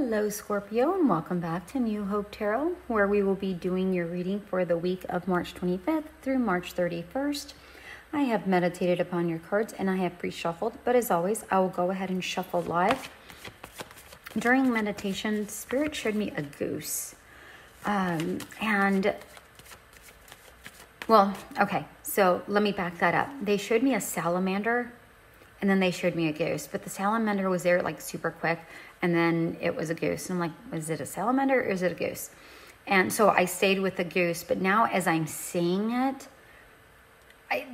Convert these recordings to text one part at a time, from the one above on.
Hello Scorpio, and welcome back to New Hope Tarot, where we will be doing your reading for the week of March 25th through March 31st. I have meditated upon your cards and I have pre-shuffled, but as always, I will go ahead and shuffle live. During meditation, Spirit showed me a goose. Okay, so let me back that up. They showed me a salamander and then they showed me a goose, but the salamander was there like super quick. And then it was a goose. And I'm like, is it a salamander or is it a goose? And so I stayed with the goose. But now as I'm seeing it,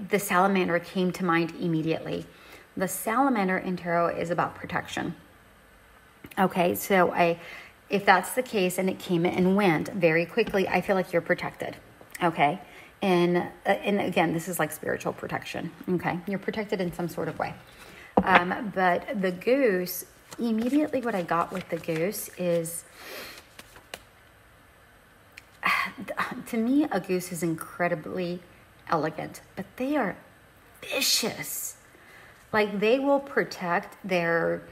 the salamander came to mind immediately. The salamander in tarot is about protection. Okay, so if that's the case and it came and went very quickly, I feel like you're protected. Okay, and again, this is like spiritual protection. Okay, you're protected in some sort of way. But the goose, immediately what I got with the goose is, to me, a goose is incredibly elegant, but they are vicious. Like, they will protect their,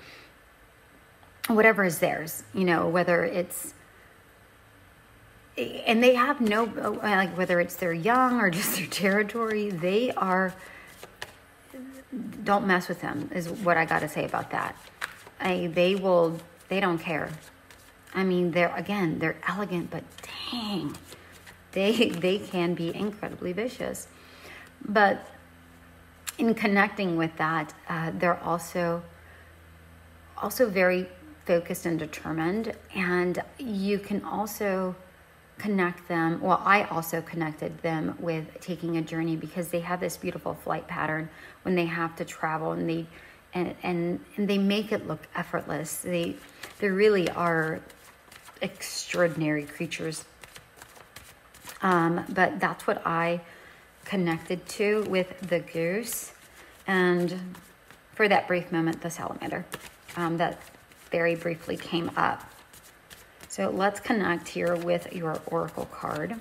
whatever is theirs, whether it's, and they have no, like, whether it's their young or just their territory, don't mess with them is what I got to say about that. They don't care. I mean, they're elegant, but dang, they can be incredibly vicious. But in connecting with that, they're also very focused and determined. And you can also connect them. Well, I also connected them with taking a journey because they have this beautiful flight pattern when they have to travel, and they make it look effortless. They really are extraordinary creatures. But that's what I connected to with the goose. And for that brief moment, the salamander, that very briefly came up. So let's connect here with your oracle card.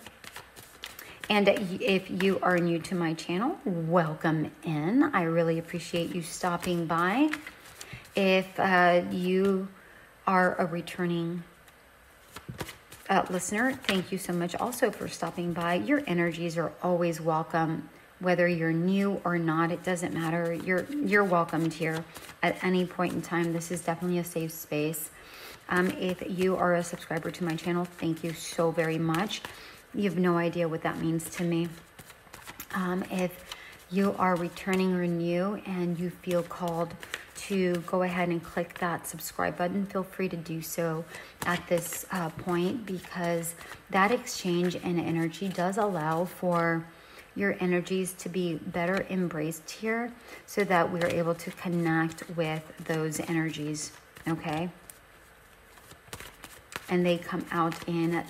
And if you are new to my channel, welcome in. I really appreciate you stopping by. If you are a returning listener, thank you so much also for stopping by. Your energies are always welcome, whether you're new or not. It doesn't matter. You're welcomed here at any point in time. This is definitely a safe space. If you are a subscriber to my channel, thank you so very much. You have no idea what that means to me. If you are returning or new and you feel called to go ahead and click that subscribe button, feel free to do so at this point, because that exchange and energy does allow for your energies to be better embraced here so that we're able to connect with those energies, okay? And they come out in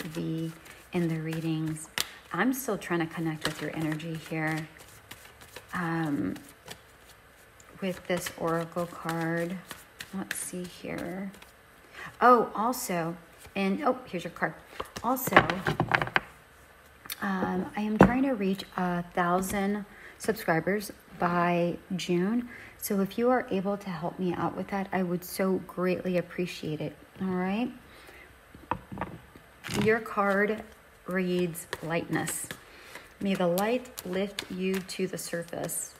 the readings. I'm still trying to connect with your energy here with this oracle card. Let's see here. Oh, also, here's your card. Also, I am trying to reach 1,000 subscribers by June. So if you are able to help me out with that, I would so greatly appreciate it. All right. Your card reads lightness. May the light lift you to the surface.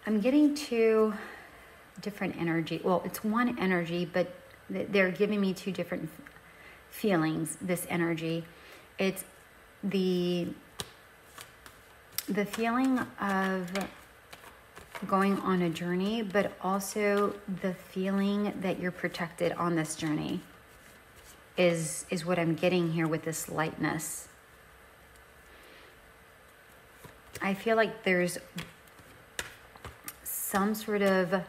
I'm getting two different energy. Well, it's one energy, but they're giving me two different feelings, this energy. It's the feeling of going on a journey, but also the feeling that you're protected on this journey is what I'm getting here with this lightness. I feel like there's some sort of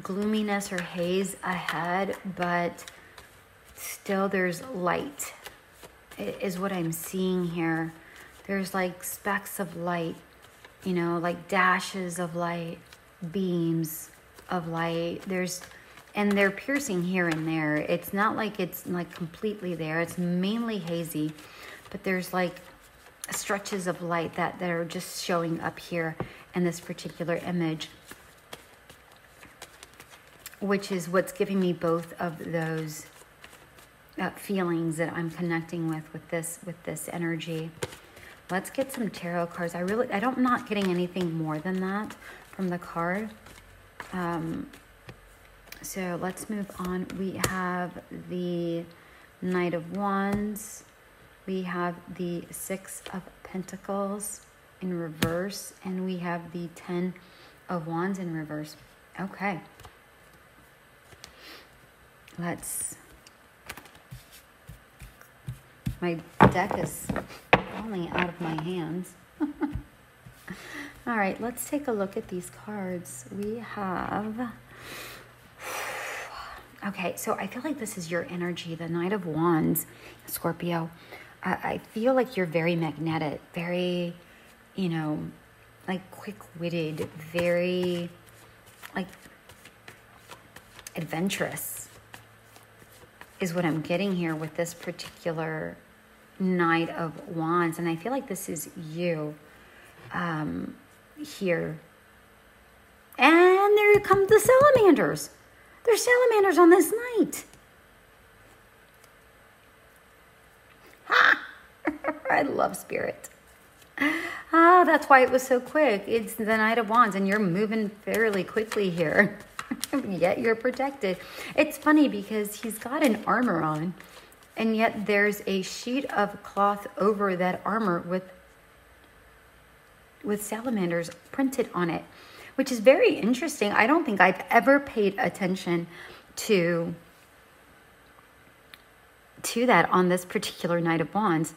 gloominess or haze ahead, but still there's light, is what I'm seeing here. There's like specks of light, like dashes of light, beams of light. And they're piercing here and there. It's not like it's like completely there. It's mainly hazy, but there's like stretches of light that are just showing up here in this particular image, which is what's giving me both of those feelings that I'm connecting with this energy. Let's get some tarot cards. I'm not getting anything more than that from the card. So let's move on. We have the Knight of Wands. We have the Six of Pentacles in reverse, and we have the 10 of Wands in reverse. Okay. My deck is falling out of my hands. All right, let's take a look at these cards. We have... Okay, so I feel like this is your energy, the Knight of Wands, Scorpio. I feel like you're very magnetic, very, like quick-witted, very, like, adventurous is what I'm getting here with this particular Knight of Wands. And I feel like this is you here. And there come the salamanders. There's salamanders on this night. Ha! I love spirit. Oh, that's why it was so quick. It's the Knight of Wands, and you're moving fairly quickly here. Yet you're protected. It's funny because he's got an armor on, and yet there's a sheet of cloth over that armor with salamanders printed on it, which is very interesting. I don't think I've ever paid attention to that on this particular Knight of Wands.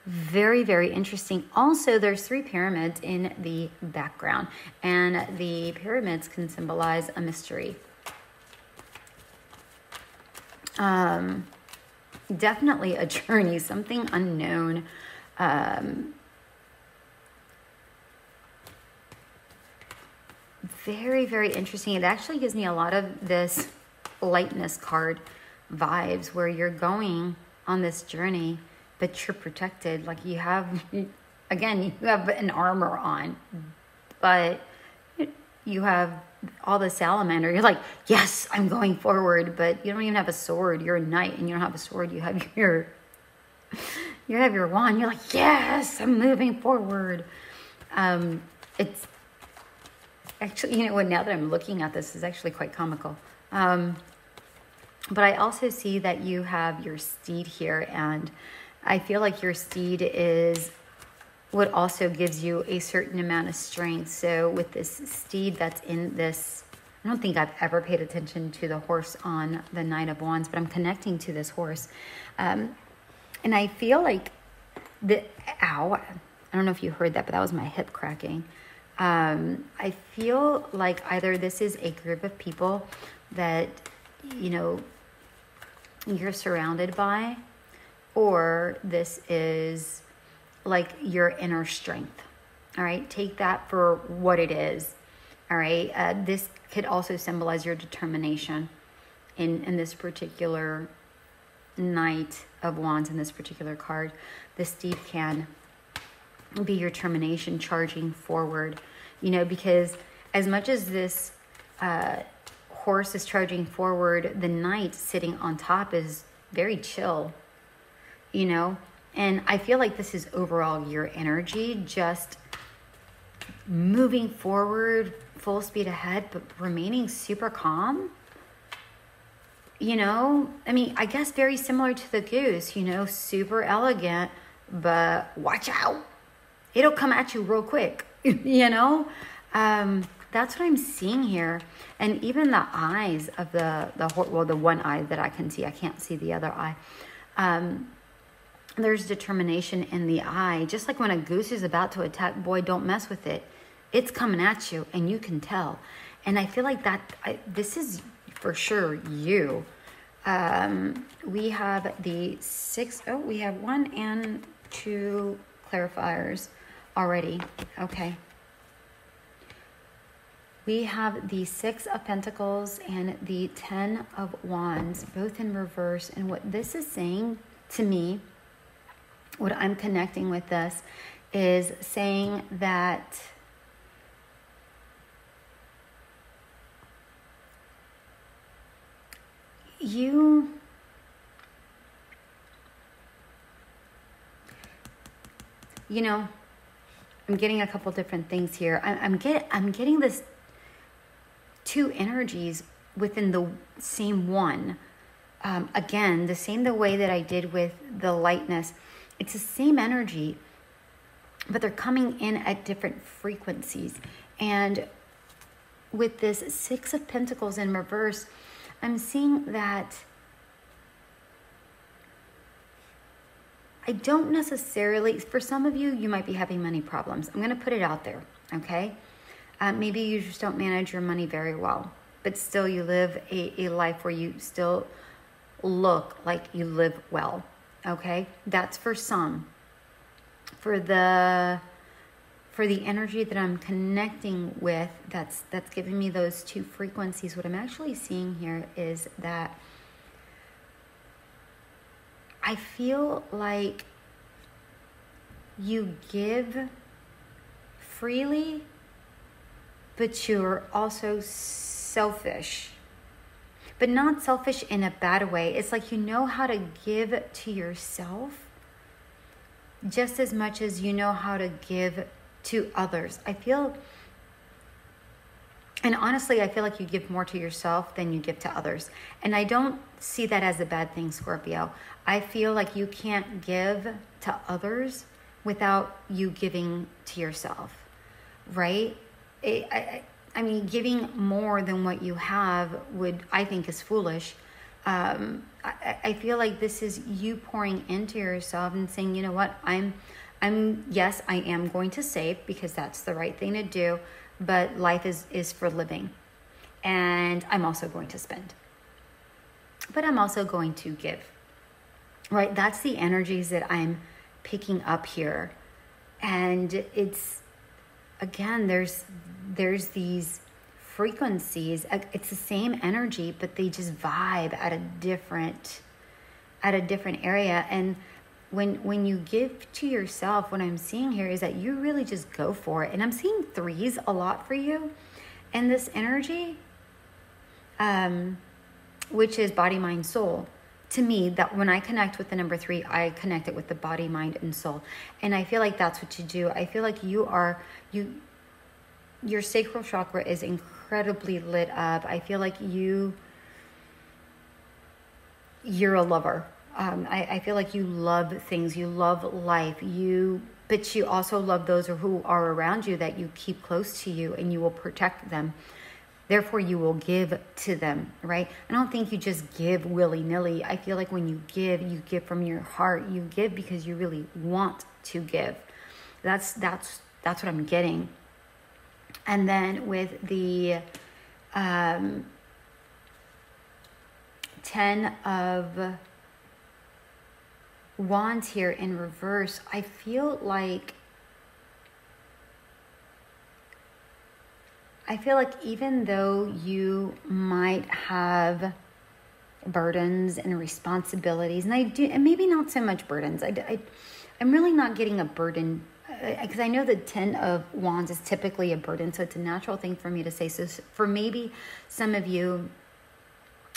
Very, very interesting. Also, there's 3 pyramids in the background, and the pyramids can symbolize a mystery. Definitely a journey, something unknown. Very, very interesting. It actually gives me a lot of this lightness card vibes, where you're going on this journey, but you're protected. Like you have an armor on, but you have all the salamander. You're like, yes, I'm going forward, but you don't even have a sword. You're a knight and you don't have a sword. You have your wand. You're like, yes, I'm moving forward. It's actually, now that I'm looking at this, is actually quite comical. But I also see that you have your steed here, and I feel like your steed is what also gives you a certain amount of strength. So with this steed that's in this, I don't think I've ever paid attention to the horse on the Knight of Wands, but I'm connecting to this horse. And I feel like ow, I don't know if you heard that, but that was my hip cracking. I feel like either this is a group of people that, you're surrounded by, or this is like your inner strength. All right. Take that for what it is. All right. This could also symbolize your determination in this particular Knight of Wands, in this particular card. The steed can be your determination charging forward, because as much as this horse is charging forward, the knight sitting on top is very chill, and I feel like this is overall your energy, just moving forward full speed ahead, but remaining super calm. I guess very similar to the goose, super elegant, but watch out. It'll come at you real quick, That's what I'm seeing here. And even the eyes of the one eye that I can see, I can't see the other eye. There's determination in the eye. Just like when a goose is about to attack, boy, don't mess with it. It's coming at you, and you can tell. And I feel like this is for sure you. We have the 6. Oh, we have 1 and 2 clarifiers already. Okay. We have the 6 of Pentacles and the 10 of Wands, both in reverse. And what this is saying to me what I'm connecting with this is saying that you know, I'm getting a couple different things here. I'm getting this two energies within the same one. Again, the way that I did with the lightness. It's the same energy, but they're coming in at different frequencies. And with this Six of Pentacles in reverse, I'm seeing that I don't necessarily, for some of you, you might be having money problems. I'm going to put it out there, okay? Maybe you just don't manage your money very well, but still you live a life where you still look like you live well, okay? That's for some. For the energy that I'm connecting with, that's giving me those two frequencies. What I'm actually seeing here is that I feel like you give freely, but you're also selfish. But not selfish in a bad way. It's like you know how to give to yourself just as much as you know how to give to others. And honestly, I feel like you give more to yourself than you give to others. And I don't see that as a bad thing, Scorpio. I feel like you can't give to others without you giving to yourself, right? I mean, giving more than what you have I think is foolish. I feel like this is you pouring into yourself and saying, you know what, yes, I am going to save because that's the right thing to do. But life is for living. And I'm also going to spend. But I'm also going to give. Right? That's the energies that I'm picking up here. And it's, again, there's these frequencies. It's the same energy, but they just vibe at a different area. And when you give to yourself, what I'm seeing here is that you really just go for it. And I'm seeing threes a lot for you. And this energy, which is body, mind, soul. To me, that when I connect with the number 3, I connect it with the body, mind, and soul. And I feel like that's what you do. I feel like your sacral chakra is incredibly lit up. I feel like you're a lover. I feel like you love things, you love life, but you also love those who are around you that you keep close to you, and you will protect them. Therefore, you will give to them, right? I don't think you just give willy-nilly. I feel like when you give from your heart. You give because you really want to give. That's what I'm getting. And then with the 10 of Wands here in reverse, I feel like even though you might have burdens and responsibilities, and maybe not so much burdens. I'm really not getting a burden, because I know the 10 of Wands is typically a burden, so it's a natural thing for me to say. So for maybe some of you,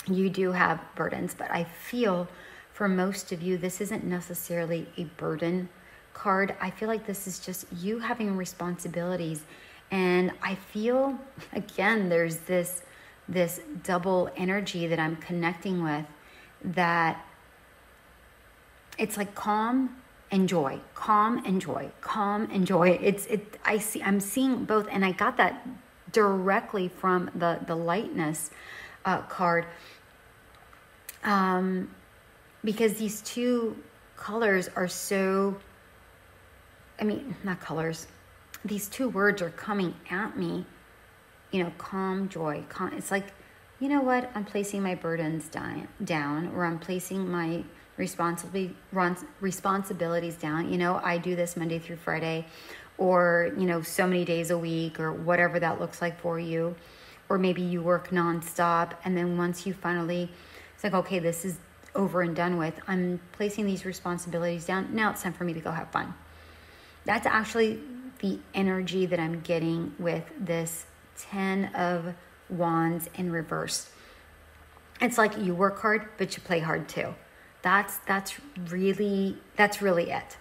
you do have burdens, but I feel for most of you, this isn't necessarily a burden card. I feel like this is just you having responsibilities. And I feel, again, there's this double energy that I'm connecting with, that it's like calm and joy, calm and joy, calm and joy. I'm seeing both, and I got that directly from the lightness card. Because these two colors are so, not colors, these two words are coming at me, calm, joy, calm. It's like, you know what, I'm placing my burdens down, or I'm placing my responsibilities down. I do this Monday through Friday, or, so many days a week, or whatever that looks like for you. Or maybe you work nonstop, and then once you finally, it's like, okay, this is over and done with. I'm placing these responsibilities down. Now it's time for me to go have fun. That's actually the energy that I'm getting with this 10 of Wands in reverse. It's like you work hard, but you play hard too. That's really it.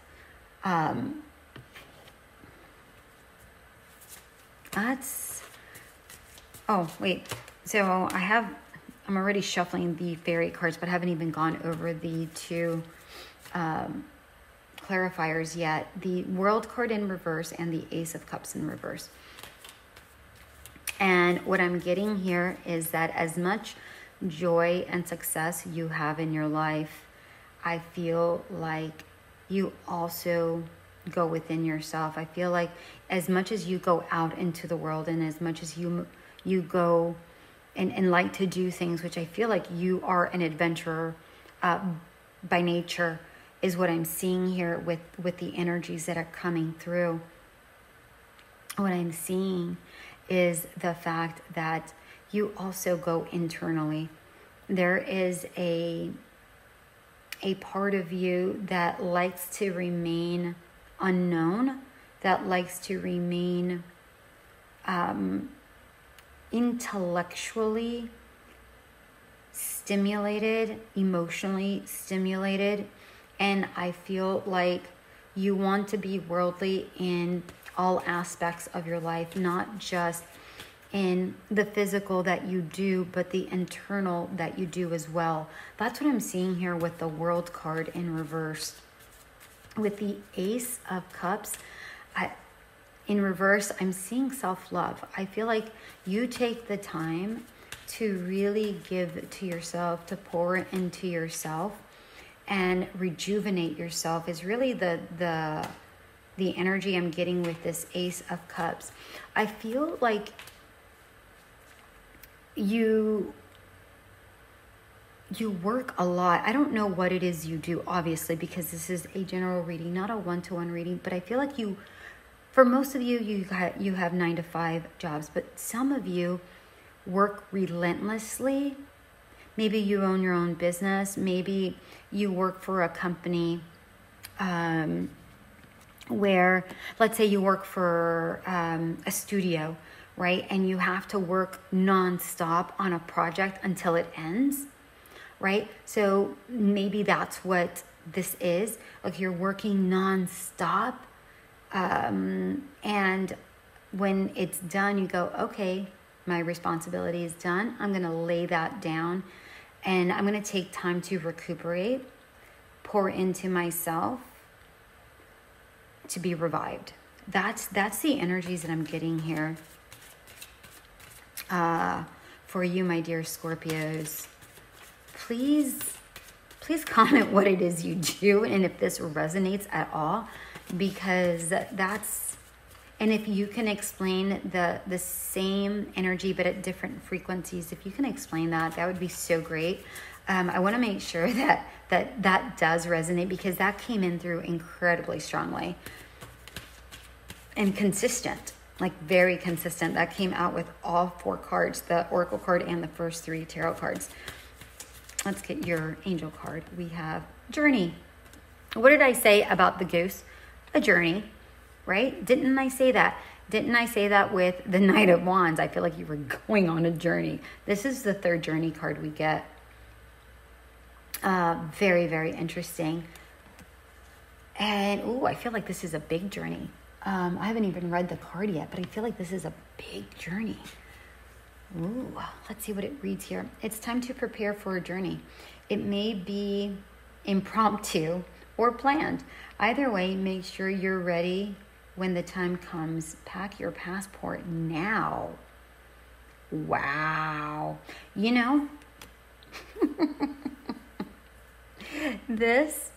Oh, wait. So I'm already shuffling the fairy cards, but I haven't even gone over the two clarifiers yet. The World card in reverse and the Ace of Cups in reverse. And what I'm getting here is that as much joy and success you have in your life, I feel like you also go within yourself. I feel like as much as you go out into the world and as much as you go and like to do things, which I feel like you are an adventurer by nature, is what I'm seeing here with the energies that are coming through. What I'm seeing is the fact that you also go internally. There is a part of you that likes to remain unknown, that likes to remain intellectually stimulated, emotionally stimulated, and I feel like you want to be worldly in all aspects of your life, not just in the physical that you do, but the internal that you do as well. That's what I'm seeing here with the World card in reverse. With the Ace of Cups in reverse, I'm seeing self-love. I feel like you take the time to really give to yourself, to pour into yourself and rejuvenate yourself is really the energy I'm getting with this Ace of Cups. I feel like you work a lot. I don't know what it is you do, obviously, because this is a general reading, not a one-to-one reading, but I feel like for most of you have 9 to 5 jobs, but some of you work relentlessly. Maybe you own your own business. Maybe you work for a company where, let's say you work for a studio, right? And you have to work nonstop on a project until it ends, right? So maybe that's what this is. Like you're working nonstop, and when it's done, you go, okay, my responsibility is done. I'm going to lay that down and I'm going to take time to recuperate, pour into myself to be revived. That's the energies that I'm getting here. For you, my dear Scorpios, please comment what it is you do and if this resonates at all, because and if you can explain the same energy but at different frequencies, if you can explain that would be so great. I want to make sure that does resonate, because that came in through incredibly strongly and consistent, like very consistent. That came out with all 4 cards, the Oracle card and the first 3 Tarot cards. Let's get your Angel card. We have Journey. What did I say about the goose? A journey, right? Didn't I say that? Didn't I say that with the Knight of Wands? I feel like you were going on a journey. This is the 3rd journey card we get. Very, very interesting. And, I feel like this is a big journey. I haven't even read the card yet, but I feel like this is a big journey. Let's see what it reads here. It's time to prepare for a journey. It may be impromptu or planned. Either way, make sure you're ready when the time comes. Pack your passport now. Wow. You know, this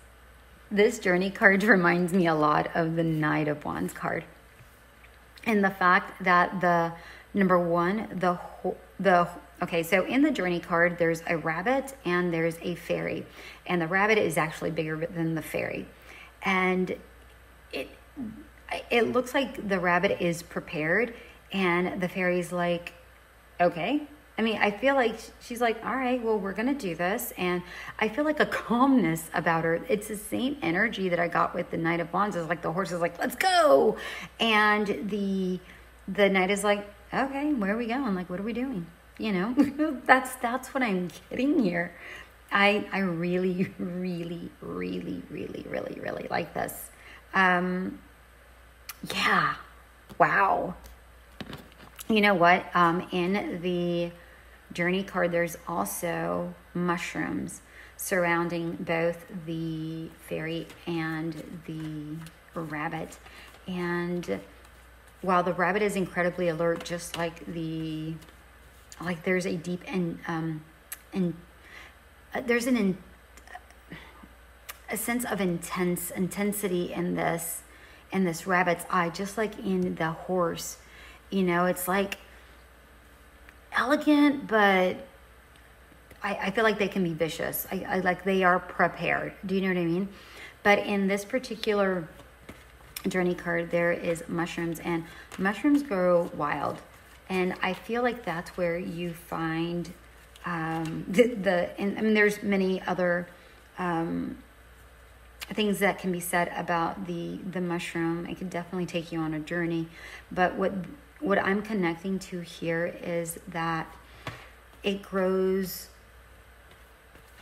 journey card reminds me a lot of the Knight of Wands card. And the fact that the number one, okay, so in the journey card, there's a rabbit and there's a fairy. And the rabbit is actually bigger than the fairy. And it looks like the rabbit is prepared and the fairy's like, okay, I mean, I feel like she's like, all right, well, we're going to do this. And I feel like a calmness about her. It's the same energy that I got with the Knight of Wands. It's like the horse is like, let's go. And the Knight is like, okay, where are we going? Like, what are we doing? You know, that's what I'm getting here. I really, really, really, really, really, really like this. Yeah. Wow. You know what? In the Journey card, there's also mushrooms surrounding both the fairy and the rabbit. And while the rabbit is incredibly alert, just like there's a deep there's a sense of intensity in this rabbit's eye, just like in the horse. You know, it's like elegant, but I feel like they can be vicious. I like they are prepared. Do you know what I mean? But in this particular Journey card, there is mushrooms, and mushrooms grow wild. And I feel like that's where you find and I mean, there's many other things that can be said about the mushroom. It can definitely take you on a journey. But what I'm connecting to here is that it grows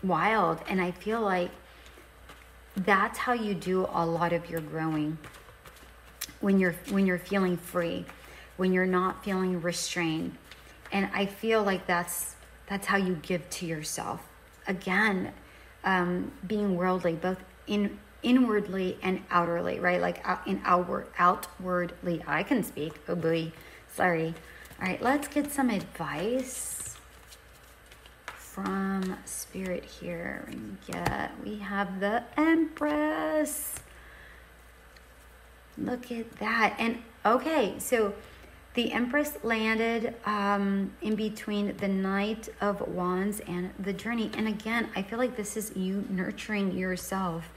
wild, and I feel like that's how you do a lot of your growing. When you're feeling free, when you're not feeling restrained. And I feel like that's how you give to yourself. Again, being worldly, both inwardly and outwardly, right? Like outwardly. I can speak. Oh boy, sorry. All right, let's get some advice from Spirit here. We have the Empress. Look at that. And okay, so the Empress landed in between the Knight of Wands and the Journey. And again, I feel like this is you nurturing yourself.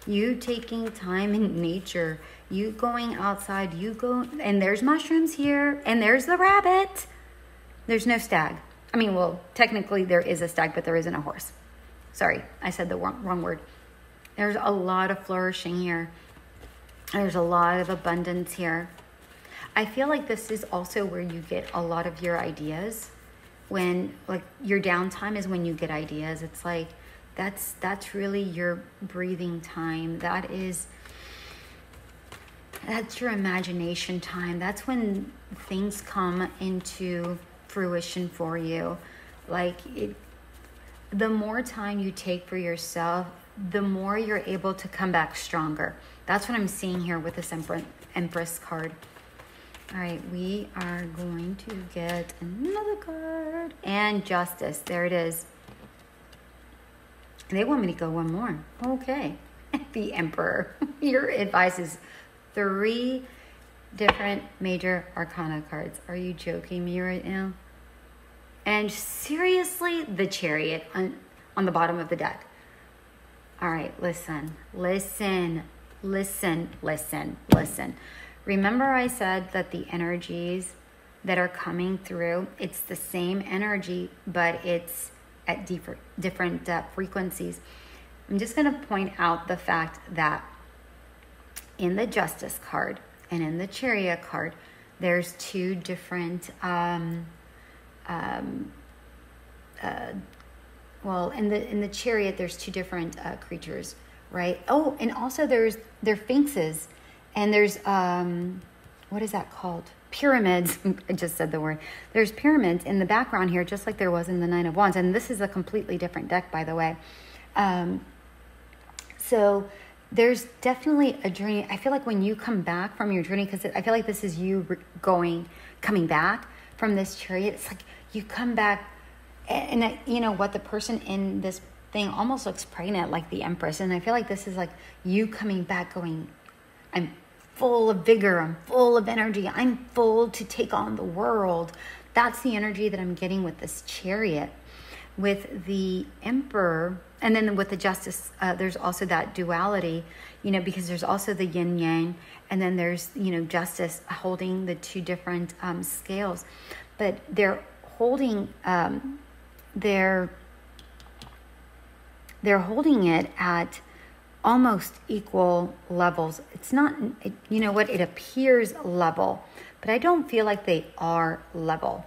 You taking time in nature. You going outside. You go, and there's mushrooms here. And there's the rabbit. There's no stag. I mean, well, technically there is a stag, but there isn't a horse. Sorry, I said the wrong word. There's a lot of flourishing here. There's a lot of abundance here. I feel like this is also where you get a lot of your ideas. When, like, your downtime is when you get ideas. It's like that's really your breathing time. That's your imagination time. That's when things come into fruition for you. Like, the more time you take for yourself, the more you're able to come back stronger. That's what I'm seeing here with this Empress card. All right, we are going to get another card. And Justice, there it is. They want me to go one more. Okay. The Emperor. Your advice is 3 different major arcana cards. Are you joking me right now? And seriously, the Chariot on the bottom of the deck. All right, listen. Remember I said that the energies that are coming through, it's the same energy, but it's at different frequencies. I'm just going to point out the fact that in the Justice card and in the Chariot card, there's 2 different, well, in the Chariot, there's 2 different creatures, right? Oh, and also they're sphinxes, and there's what is that called? Pyramids. I just said the word. There's pyramids in the background here, just like there was in the Nine of Wands, and this is a completely different deck, by the way. So there's definitely a journey. I feel like when you come back from your journey, because I feel like this is you coming back from this Chariot. It's like you come back, and you know what? The person in this thing almost looks pregnant, like the Empress. And I feel like this is like you coming back going, I'm full of vigor, I'm full of energy, I'm full to take on the world. That's the energy that I'm getting with this Chariot. With the Emperor, and then with the Justice, there's also that duality, you know, because there's also the yin yang, and then there's, you know, Justice holding the 2 different scales. But they're holding, they're holding it at almost equal levels. It's not, you know what, it appears level, but I don't feel like they are level.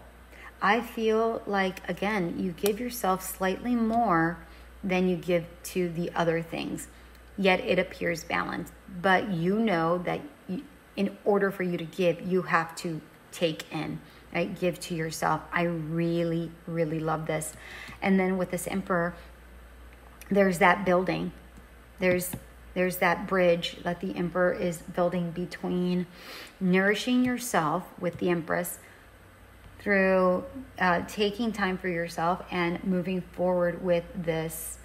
I feel like, again, you give yourself slightly more than you give to the other things, yet it appears balanced. But you know that in order for you to give, you have to take in, right? Give to yourself. I really, really love this. And then with this Emperor, there's that building. There's that bridge that the Emperor is building between nourishing yourself with the Empress through taking time for yourself and moving forward with this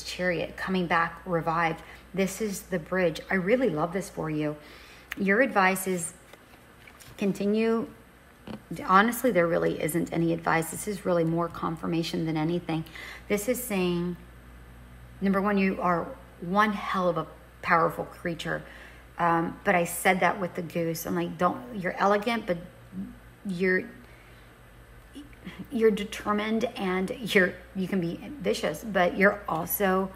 Chariot, coming back revived. This is the bridge. I really love this for you. Your advice is continue. Honestly, there really isn't any advice. This is really more confirmation than anything. This is saying, number one, you are one hell of a powerful creature. But I said that with the goose. I'm like, you're elegant, but you're determined, and you can be vicious, but you're also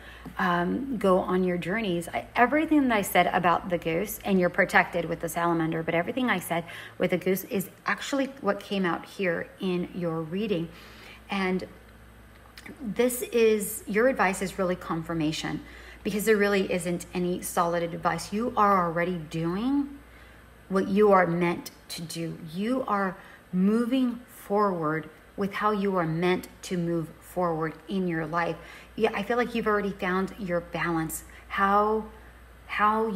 go on your journeys. Everything that I said about the goose, and you're protected with the salamander, but everything I said with the goose is actually what came out here in your reading. And your advice is really confirmation, because there really isn't any solid advice. You are already doing what you are meant to do. You are moving forward with how you are meant to move forward in your life. Yeah, I feel like you've already found your balance, how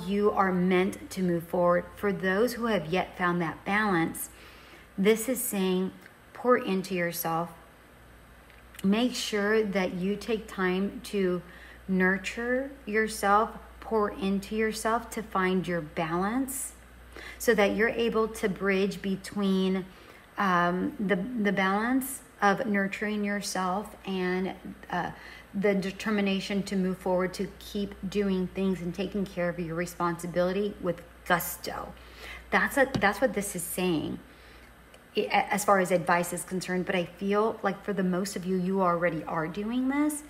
you are meant to move forward. For those who have yet found that balance, this is saying pour into yourself. Make sure that you take time to nurture yourself, pour into yourself to find your balance, so that you're able to bridge between the balance of nurturing yourself and the determination to move forward, to keep doing things and taking care of your responsibility with gusto. That's what this is saying as far as advice is concerned. But I feel like for the most of you, you already are doing this.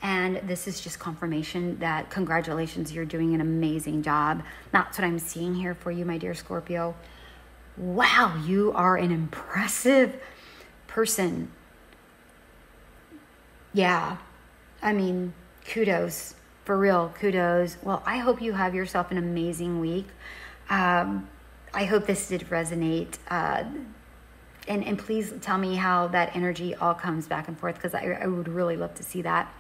And this is just confirmation that congratulations, you're doing an amazing job. That's what I'm seeing here for you, my dear Scorpio. Wow, you are an impressive person. Yeah, I mean, kudos, for real, kudos. Well, I hope you have yourself an amazing week. I hope this did resonate. And please tell me how that energy all comes back and forth, because I would really love to see that.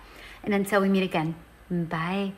And until we meet again, bye.